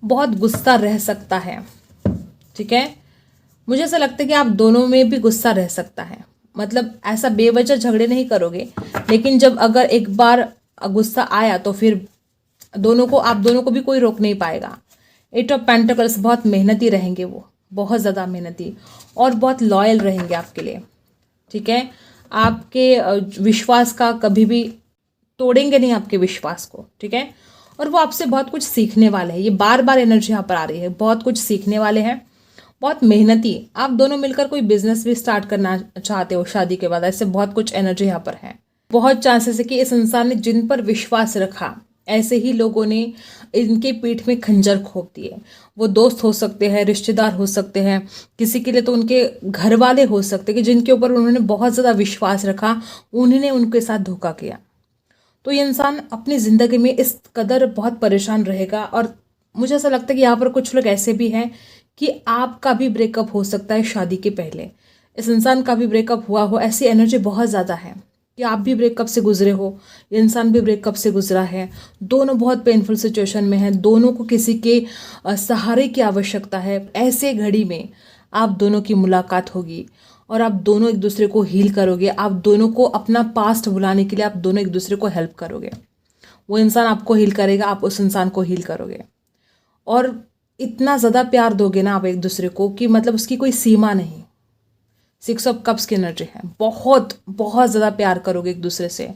बहुत गुस्सा रह सकता है। ठीक है, मुझे ऐसा लगता है कि आप दोनों में भी गुस्सा रह सकता है। मतलब ऐसा बेवजह झगड़े नहीं करोगे, लेकिन जब अगर एक बार गुस्सा आया तो फिर आप दोनों को भी कोई रोक नहीं पाएगा। 8 ऑफ पेंटिकल्स, बहुत मेहनती रहेंगे वो, बहुत ज़्यादा मेहनती, और बहुत लॉयल रहेंगे आपके लिए। ठीक है, आपके विश्वास का कभी भी तोड़ेंगे नहीं, आपके विश्वास को। ठीक है, और वो आपसे बहुत कुछ सीखने वाले हैं। ये बार बार एनर्जी यहाँ पर आ रही है, बहुत कुछ सीखने वाले हैं, बहुत मेहनती। आप दोनों मिलकर कोई बिजनेस भी स्टार्ट करना चाहते हो शादी के बाद, ऐसे बहुत कुछ एनर्जी यहाँ पर है। बहुत चांसेस है कि इस इंसान ने जिन पर विश्वास रखा, ऐसे ही लोगों ने इनके पीठ में खंजर घोंप दिए। वो दोस्त हो सकते हैं, रिश्तेदार हो सकते हैं, किसी के लिए तो उनके घर वाले हो सकते हैं कि जिनके ऊपर उन्होंने बहुत ज़्यादा विश्वास रखा, उन्होंने उनके साथ धोखा किया। तो ये इंसान अपनी ज़िंदगी में इस कदर बहुत परेशान रहेगा। और मुझे ऐसा लगता है कि यहाँ पर कुछ लोग ऐसे भी हैं कि आपका भी ब्रेकअप हो सकता है शादी के पहले, इस इंसान का भी ब्रेकअप हुआ हो। ऐसी एनर्जी बहुत ज़्यादा है कि आप भी ब्रेकअप से गुजरे हो, ये इंसान भी ब्रेकअप से गुजरा है। दोनों बहुत पेनफुल सिचुएशन में हैं, दोनों को किसी के सहारे की आवश्यकता है। ऐसे घड़ी में आप दोनों की मुलाकात होगी और आप दोनों एक दूसरे को हील करोगे। आप दोनों को अपना पास्ट भुलाने के लिए आप दोनों एक दूसरे को हेल्प करोगे। वो इंसान आपको हील करेगा, आप उस इंसान को हील करोगे, और इतना ज़्यादा प्यार दोगे ना आप एक दूसरे को कि मतलब उसकी कोई सीमा नहीं। 6 ऑफ कप्स की एनर्जी है, बहुत बहुत ज़्यादा प्यार करोगे एक दूसरे से।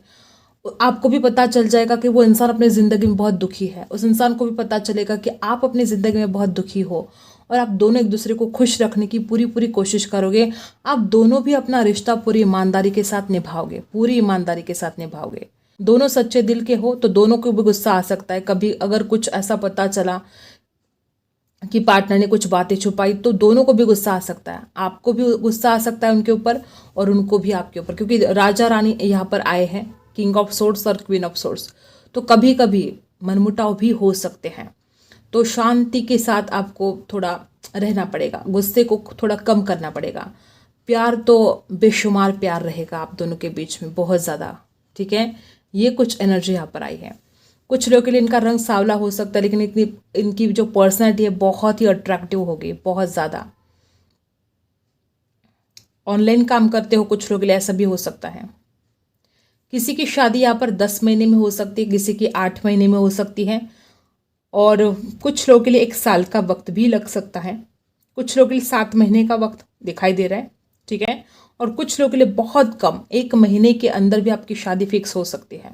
आपको भी पता चल जाएगा कि वो इंसान अपनी ज़िंदगी में बहुत दुखी है, उस इंसान को भी पता चलेगा कि आप अपनी ज़िंदगी में बहुत दुखी हो, और आप दोनों एक दूसरे को खुश रखने की पूरी पूरी कोशिश करोगे। आप दोनों भी अपना रिश्ता पूरी ईमानदारी के साथ निभाओगे, पूरी ईमानदारी के साथ निभाओगे। दोनों सच्चे दिल के हो तो दोनों को भी गुस्सा आ सकता है। कभी अगर कुछ ऐसा पता चला कि पार्टनर ने कुछ बातें छुपाई तो दोनों को भी गुस्सा आ सकता है। आपको भी गुस्सा आ सकता है उनके ऊपर और उनको भी आपके ऊपर, क्योंकि राजा रानी यहाँ पर आए हैं, किंग ऑफ सोर्ड्स और क्वीन ऑफ सोर्ड्स। तो कभी कभी मनमुटाव भी हो सकते हैं। तो शांति के साथ आपको थोड़ा रहना पड़ेगा, गुस्से को थोड़ा कम करना पड़ेगा। प्यार तो बेशुमार प्यार रहेगा आप दोनों के बीच में, बहुत ज़्यादा। ठीक है, ये कुछ एनर्जी यहाँ पर आई है। कुछ लोगों के लिए इनका रंग सांवला हो सकता है, लेकिन इनकी जो पर्सनैलिटी है बहुत ही अट्रैक्टिव होगी, बहुत ज़्यादा। ऑनलाइन काम करते हो कुछ लोगों के लिए ऐसा भी हो सकता है। किसी की शादी यहाँ पर 10 महीने में हो सकती है, किसी की 8 महीने में हो सकती है, और कुछ लोगों के लिए 1 साल का वक्त भी लग सकता है। कुछ लोगों के लिए 7 महीने का वक्त दिखाई दे रहा है। ठीक है, और कुछ लोगों के लिए बहुत कम, 1 महीने के अंदर भी आपकी शादी फिक्स हो सकती है,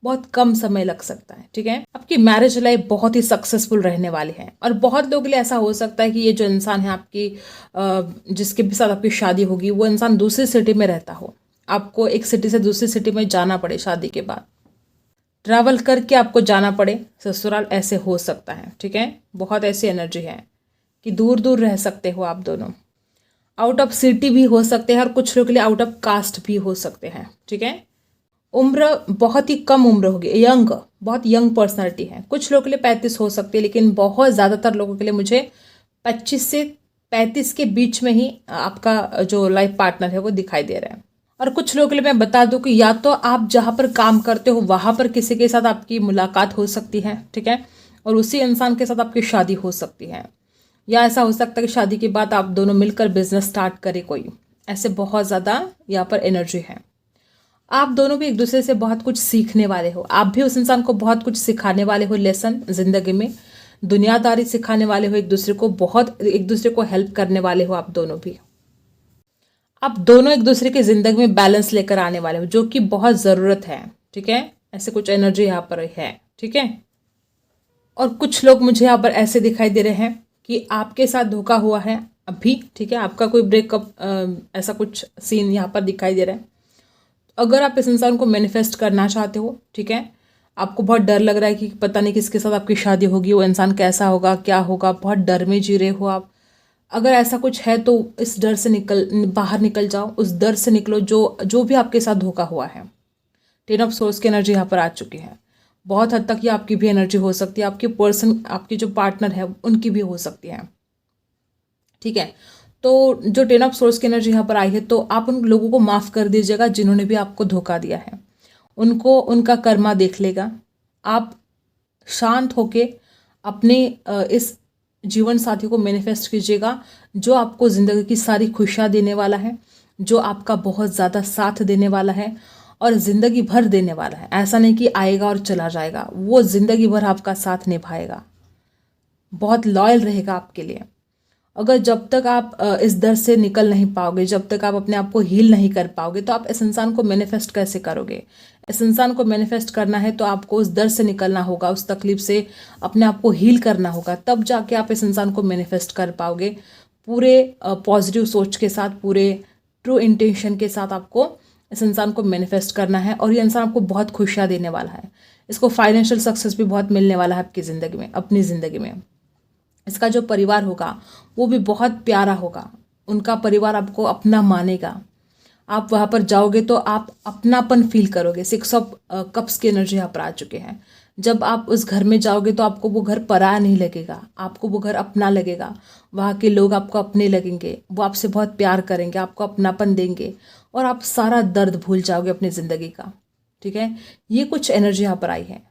बहुत कम समय लग सकता है। ठीक है, आपकी मैरिज लाइफ बहुत ही सक्सेसफुल रहने वाली है। और बहुत लोगों के लिए ऐसा हो सकता है कि ये जो इंसान है आपकी जिसके भी साथ आपकी शादी होगी, वो इंसान दूसरी सिटी में रहता हो, आपको एक सिटी से दूसरी सिटी में जाना पड़े, शादी के बाद ट्रैवल करके आपको जाना पड़े ससुराल, ऐसे हो सकता है। ठीक है, बहुत ऐसी एनर्जी है कि दूर दूर रह सकते हो आप दोनों। आउट ऑफ सिटी भी हो सकते हैं, और कुछ लोगों के लिए आउट ऑफ कास्ट भी हो सकते हैं। ठीक है, उम्र बहुत ही कम उम्र होगी, यंग, बहुत यंग पर्सनालिटी है। कुछ लोगों के लिए 35 हो सकती है, लेकिन बहुत ज़्यादातर लोगों के लिए मुझे 25 से 35 के बीच में ही आपका जो लाइफ पार्टनर है वो दिखाई दे रहा है। और कुछ लोगों के लिए मैं बता दूं कि या तो आप जहाँ पर काम करते हो वहाँ पर किसी के साथ आपकी मुलाकात हो सकती है। ठीक है, और उसी इंसान के साथ आपकी शादी हो सकती है, या ऐसा हो सकता है कि शादी के बाद आप दोनों मिलकर बिजनेस स्टार्ट करें कोई, ऐसे बहुत ज़्यादा यहाँ पर एनर्जी है। आप दोनों भी एक दूसरे से बहुत कुछ सीखने वाले हो, आप भी उस इंसान को बहुत कुछ सिखाने वाले हो, लेसन जिंदगी में दुनियादारी सिखाने वाले हो, एक दूसरे को बहुत, एक दूसरे को हेल्प करने वाले हो। आप दोनों भी, आप दोनों एक दूसरे की जिंदगी में बैलेंस लेकर आने वाले हो, जो कि बहुत ज़रूरत है। ठीक है, ऐसे कुछ एनर्जी यहाँ पर है। ठीक है, और कुछ लोग मुझे यहाँ पर ऐसे दिखाई दे रहे हैं कि आपके साथ धोखा हुआ है अभी। ठीक है, आपका कोई ब्रेकअप, ऐसा कुछ सीन यहाँ पर दिखाई दे रहा है। अगर आप इस इंसान को मैनिफेस्ट करना चाहते हो, ठीक है, आपको बहुत डर लग रहा है कि पता नहीं किसके साथ आपकी शादी होगी, वो इंसान कैसा होगा, क्या होगा, बहुत डर में जी रहे हो आप, अगर ऐसा कुछ है तो इस डर से बाहर निकल जाओ, उस डर से निकलो जो भी आपके साथ धोखा हुआ है। 10 ऑफ सोर्स की एनर्जी यहाँ पर आ चुकी है। बहुत हद तक ये आपकी भी एनर्जी हो सकती है, आपकी पर्सन, आपकी जो पार्टनर है उनकी भी हो सकती है। ठीक है, तो जो 10 ऑफ सोर्स की एनर्जी यहाँ पर आई है, तो आप उन लोगों को माफ़ कर दीजिएगा जिन्होंने भी आपको धोखा दिया है, उनको उनका कर्मा देख लेगा। आप शांत होके अपने इस जीवन साथी को मैनिफेस्ट कीजिएगा, जो आपको ज़िंदगी की सारी खुशियाँ देने वाला है, जो आपका बहुत ज़्यादा साथ देने वाला है और ज़िंदगी भर देने वाला है। ऐसा नहीं कि आएगा और चला जाएगा, वो ज़िंदगी भर आपका साथ निभाएगा, बहुत लॉयल रहेगा आपके लिए। अगर जब तक आप इस दर से निकल नहीं पाओगे, जब तक आप अपने आप को हील नहीं कर पाओगे, तो आप इस इंसान को मैनिफेस्ट कैसे करोगे? इस इंसान को मैनिफेस्ट करना है तो आपको उस दर से निकलना होगा, उस तकलीफ से अपने आप को हील करना होगा, तब जाके आप इस इंसान को मैनिफेस्ट कर पाओगे। पूरे पॉजिटिव सोच के साथ, पूरे ट्रू इंटेंशन के साथ आपको इस इंसान को मैनिफेस्ट करना है, और ये इंसान आपको बहुत खुशियाँ देने वाला है। इसको फाइनेंशियल सक्सेस भी बहुत मिलने वाला है आपकी ज़िंदगी में, अपनी ज़िंदगी में। इसका जो परिवार होगा वो भी बहुत प्यारा होगा, उनका परिवार आपको अपना मानेगा। आप वहाँ पर जाओगे तो आप अपनापन फील करोगे। 6 ऑफ कप्स की एनर्जी यहाँ पर आ चुके हैं। जब आप उस घर में जाओगे तो आपको वो घर पराया नहीं लगेगा, आपको वो घर अपना लगेगा। वहाँ के लोग आपको अपने लगेंगे, वो आपसे बहुत प्यार करेंगे, आपको अपनापन देंगे, और आप सारा दर्द भूल जाओगे अपनी ज़िंदगी का। ठीक है, ये कुछ एनर्जी यहाँ पर आई है।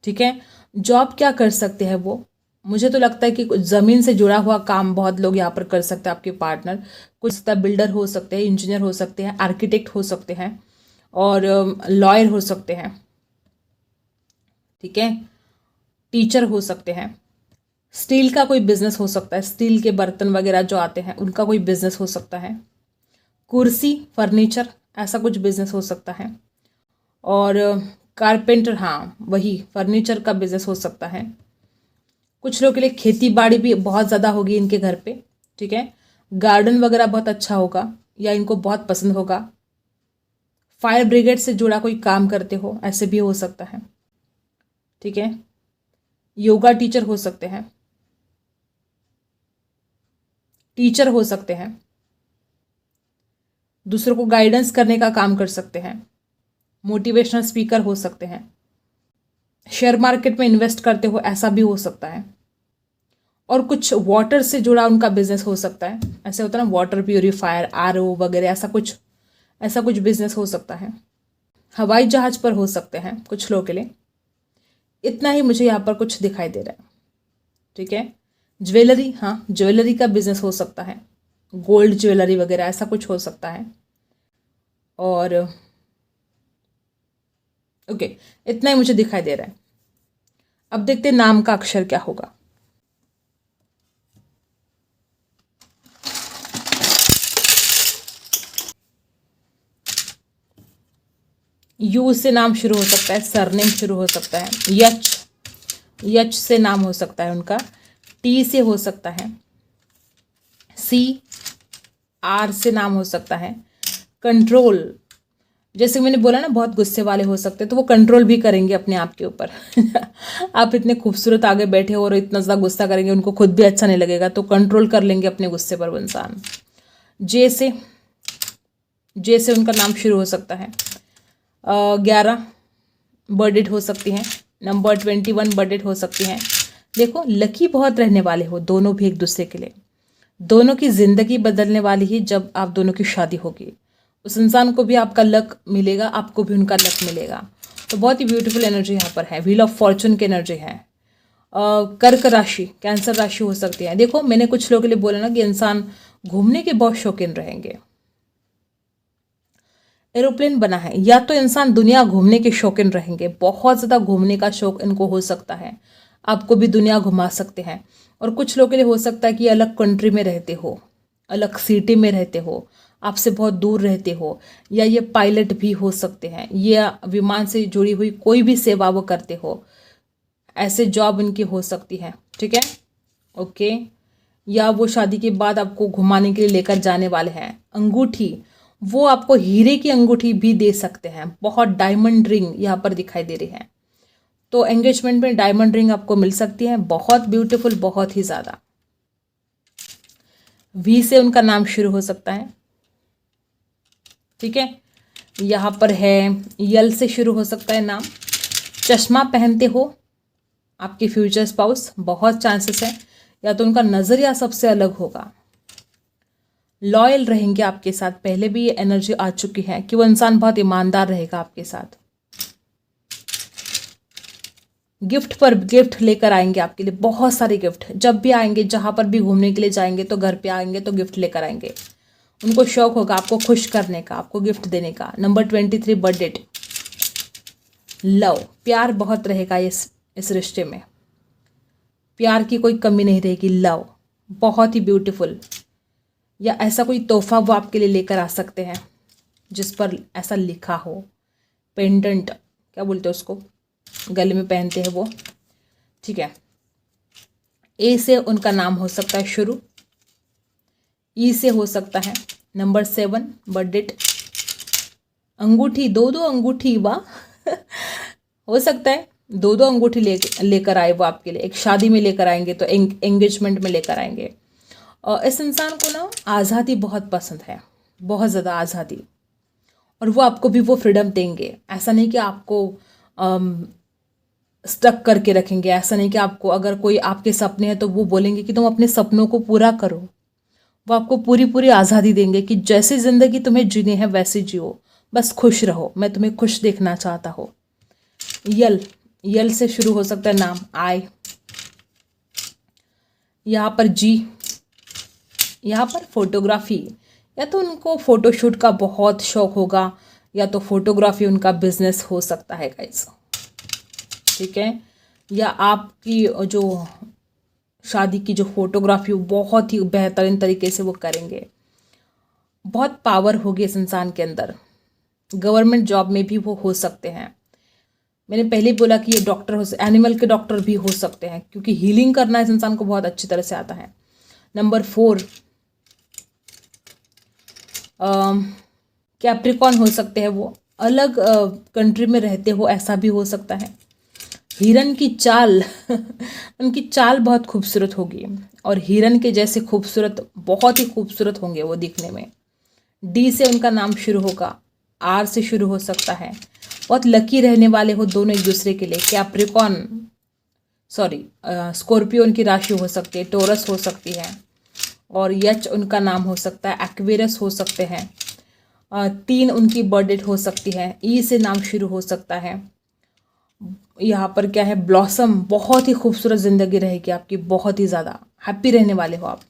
ठीक है, जॉब क्या कर सकते हैं वो, मुझे तो लगता है कि कुछ ज़मीन से जुड़ा हुआ काम बहुत लोग यहाँ पर कर सकते हैं आपके पार्टनर। कुछ बिल्डर हो सकते हैं, इंजीनियर हो सकते हैं, आर्किटेक्ट हो सकते हैं, और लॉयर हो सकते हैं। ठीक है, टीचर हो सकते हैं, स्टील का कोई बिजनेस हो सकता है, स्टील के बर्तन वगैरह जो आते हैं उनका कोई बिजनेस हो सकता है, कुर्सी, फर्नीचर, ऐसा कुछ बिजनेस हो सकता है, और कारपेंटर, हाँ वही फर्नीचर का बिजनेस हो सकता है। कुछ लोगों के लिए खेती बाड़ी भी बहुत ज़्यादा होगी इनके घर पे। ठीक है, गार्डन वगैरह बहुत अच्छा होगा या इनको बहुत पसंद होगा। फायर ब्रिगेड से जुड़ा कोई काम करते हो, ऐसे भी हो सकता है। ठीक है, योगा टीचर हो सकते हैं, टीचर हो सकते हैं, दूसरों को गाइडेंस करने का काम कर सकते हैं, मोटिवेशनल स्पीकर हो सकते हैं, शेयर मार्केट में इन्वेस्ट करते हो, ऐसा भी हो सकता है। और कुछ वाटर से जुड़ा उनका बिजनेस हो सकता है। ऐसे होता है ना, वाटर प्यूरिफायर, आरओ वगैरह, ऐसा कुछ बिजनेस हो सकता है। हवाई जहाज पर हो सकते हैं कुछ लोगों के लिए। इतना ही मुझे यहाँ पर कुछ दिखाई दे रहा है। ठीक है। ज्वेलरी, हाँ ज्वेलरी का बिजनेस हो सकता है, गोल्ड ज्वेलरी वगैरह ऐसा कुछ हो सकता है। और ओके, इतना ही मुझे दिखाई दे रहा है। अब देखते हैं नाम का अक्षर क्या होगा। यू से नाम शुरू हो सकता है, सरनेम शुरू हो सकता है। यच से नाम हो सकता है उनका। टी से हो सकता है। सी, आर से नाम हो सकता है। कंट्रोल, जैसे मैंने बोला ना बहुत गुस्से वाले हो सकते हैं, तो वो कंट्रोल भी करेंगे अपने आप के ऊपर। आप इतने खूबसूरत आगे बैठे हो और इतना ज़्यादा गुस्सा करेंगे, उनको खुद भी अच्छा नहीं लगेगा, तो कंट्रोल कर लेंगे अपने गुस्से पर वो इंसान। जे से उनका नाम शुरू हो सकता है। 11 बर्थडेट हो सकती हैं। नंबर 21 बर्थडेट हो सकती हैं। देखो लकी बहुत रहने वाले हो दोनों भी एक दूसरे के लिए। दोनों की ज़िंदगी बदलने वाली ही जब आप दोनों की शादी होगी। उस इंसान को भी आपका लक मिलेगा, आपको भी उनका लक मिलेगा। तो बहुत ही ब्यूटीफुल एनर्जी यहाँ पर है। व्हील ऑफ फॉर्चून की एनर्जी है। कर्क राशि, कैंसर राशि हो सकती है। देखो मैंने कुछ लोगों के लिए बोला ना कि इंसान घूमने के बहुत शौकीन रहेंगे। एरोप्लेन बना है, या तो इंसान दुनिया घूमने के शौकीन रहेंगे, बहुत ज़्यादा घूमने का शौक इनको हो सकता है। आपको भी दुनिया घुमा सकते हैं। और कुछ लोगों के लिए हो सकता है कि अलग कंट्री में रहते हो, अलग सिटी में रहते हो, आपसे बहुत दूर रहते हो, या ये पायलट भी हो सकते हैं, या विमान से जुड़ी हुई कोई भी सेवा वो करते हो, ऐसे जॉब इनकी हो सकती है। ठीक है, ओके। या वो शादी के बाद आपको घुमाने के लिए लेकर जाने वाले हैं। अंगूठी, वो आपको हीरे की अंगूठी भी दे सकते हैं। बहुत डायमंड रिंग यहाँ पर दिखाई दे रही है, तो एंगेजमेंट में डायमंड रिंग आपको मिल सकती है। बहुत ब्यूटीफुल, बहुत ही ज़्यादा। वी से उनका नाम शुरू हो सकता है। ठीक है, यहाँ पर है यल से शुरू हो सकता है नाम। चश्मा पहनते हो आपके फ्यूचर स्पाउस, बहुत चांसेस है, या तो उनका नज़रिया सबसे अलग होगा। लॉयल रहेंगे आपके साथ, पहले भी ये एनर्जी आ चुकी है कि वो इंसान बहुत ईमानदार रहेगा आपके साथ। गिफ्ट पर गिफ्ट लेकर आएंगे आपके लिए, बहुत सारे गिफ्ट। जब भी आएंगे, जहाँ पर भी घूमने के लिए जाएंगे, तो घर पे आएंगे तो गिफ्ट लेकर आएंगे। उनको शौक होगा आपको खुश करने का, आपको गिफ्ट देने का। Number 23 birth date. लव, प्यार बहुत रहेगा इस रिश्ते में, प्यार की कोई कमी नहीं रहेगी। लव बहुत ही ब्यूटीफुल। या ऐसा कोई तोहफा वो आपके लिए लेकर आ सकते हैं जिस पर ऐसा लिखा हो। पेंडेंट, क्या बोलते हैं उसको, गले में पहनते हैं वो। ठीक है, ए से उनका नाम हो सकता है शुरू। ई से हो सकता है। Number 7 birth date. अंगूठी, दो अंगूठी, वाह। हो सकता है 2 अंगूठी लेकर आए वो आपके लिए। एक शादी में लेकर आएंगे, तो एंगेजमेंट में लेकर आएंगे। और इस इंसान को ना आज़ादी बहुत पसंद है, बहुत ज़्यादा आज़ादी। और वो आपको भी वो फ्रीडम देंगे। ऐसा नहीं कि आपको स्टक करके रखेंगे। ऐसा नहीं कि आपको, अगर कोई आपके सपने हैं तो वो बोलेंगे कि तुम अपने सपनों को पूरा करो। वो आपको पूरी आज़ादी देंगे कि जैसी ज़िंदगी तुम्हें जीनी है वैसे जियो, बस खुश रहो, मैं तुम्हें खुश देखना चाहता हूँ। यल से शुरू हो सकता है नाम। आई, यहाँ पर जी, यहाँ पर फोटोग्राफी, या तो उनको फ़ोटोशूट का बहुत शौक होगा, या तो फोटोग्राफी उनका बिजनेस हो सकता है गाइस। ठीक है, या आपकी जो शादी की जो फोटोग्राफी बहुत ही बेहतरीन तरीके से वो करेंगे। बहुत पावर होगी इस इंसान के अंदर। गवर्नमेंट जॉब में भी वो हो सकते हैं। मैंने पहले बोला कि ये डॉक्टर एनिमल के डॉक्टर भी हो सकते हैं, क्योंकि हीलिंग करना इस इंसान को बहुत अच्छी तरह से आता है। नंबर 4 कैप्रिकॉन हो सकते हैं, वो अलग कंट्री में रहते हो, ऐसा भी हो सकता है। हिरन की चाल उनकी चाल बहुत खूबसूरत होगी, और हिरन के जैसे खूबसूरत, बहुत ही खूबसूरत होंगे वो दिखने में। डी से उनका नाम शुरू होगा। आर से शुरू हो सकता है। बहुत लकी रहने वाले हो दोनों एक दूसरे के लिए। कैप्रिकॉन स्कॉर्पियो उनकी राशि हो सकती है, टोरस हो सकती है, और यच उनका नाम हो सकता है, एक्वेरियस हो सकते हैं, 3 उनकी बर्थ डेट हो सकती है, ई से नाम शुरू हो सकता है। यहाँ पर क्या है, ब्लॉसम, बहुत ही खूबसूरत जिंदगी रहेगी आपकी, बहुत ही ज़्यादा हैप्पी रहने वाले हो आप।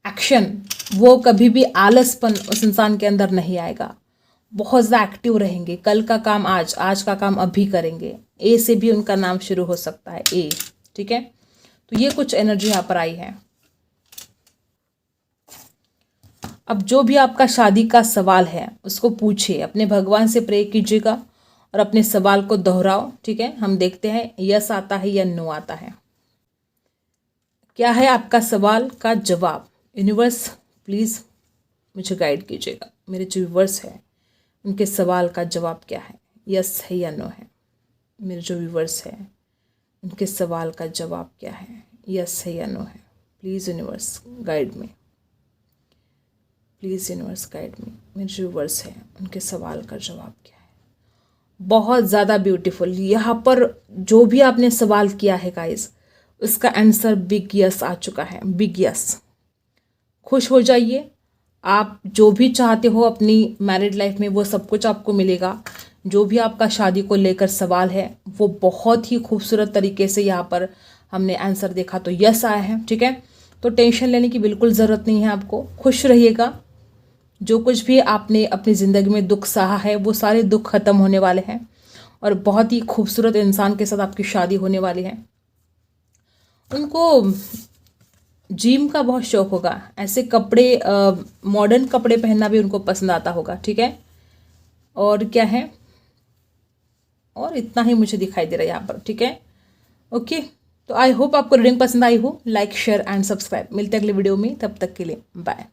एक्शन, वो कभी भी आलसपन उस इंसान के अंदर नहीं आएगा, बहुत ज़्यादा एक्टिव रहेंगे। कल का काम आज, आज का काम अभी करेंगे। ए से भी उनका नाम शुरू हो सकता है, ए, ठीक है। तो ये कुछ एनर्जी यहाँ पर आई है। अब जो भी आपका शादी का सवाल है उसको पूछिए, अपने भगवान से प्रे कीजिएगा और अपने सवाल को दोहराओ, ठीक है। हम देखते हैं यस आता है या नो आता है। क्या है आपका सवाल का जवाब? यूनिवर्स प्लीज़ मुझे गाइड कीजिएगा, मेरे जो व्यूवर्स हैं उनके सवाल का जवाब क्या है, यस है या नो है। मेरे जो व्यूवर्स हैं उनके सवाल का जवाब क्या है, यस है या नो है। Please universe guide me, please universe guide me. मेरे जो व्यूवर्स हैं उनके सवाल का जवाब क्या है। बहुत ज़्यादा ब्यूटीफुल। यहाँ पर जो भी आपने सवाल किया है गाइस, उसका आंसर बिग यस आ चुका है, बिग यस। खुश हो जाइए, आप जो भी चाहते हो अपनी मैरिड लाइफ में वो सब कुछ आपको मिलेगा। जो भी आपका शादी को लेकर सवाल है वो बहुत ही खूबसूरत तरीके से यहाँ पर हमने आंसर देखा, तो यस आया है, ठीक है। तो टेंशन लेने की बिल्कुल ज़रूरत नहीं है आपको, खुश रहिएगा। जो कुछ भी आपने अपनी ज़िंदगी में दुख सहा है वो सारे दुख खत्म होने वाले हैं और बहुत ही खूबसूरत इंसान के साथ आपकी शादी होने वाली है। उनको जिम का बहुत शौक होगा, ऐसे कपड़े, मॉडर्न कपड़े पहनना भी उनको पसंद आता होगा, ठीक है। और क्या है, और इतना ही मुझे दिखाई दे रहा है यहाँ पर, ठीक है। ओके, तो आई होप आपको रीडिंग पसंद आई हो। Like share and subscribe. मिलते हैं अगले वीडियो में, तब तक के लिए बाय।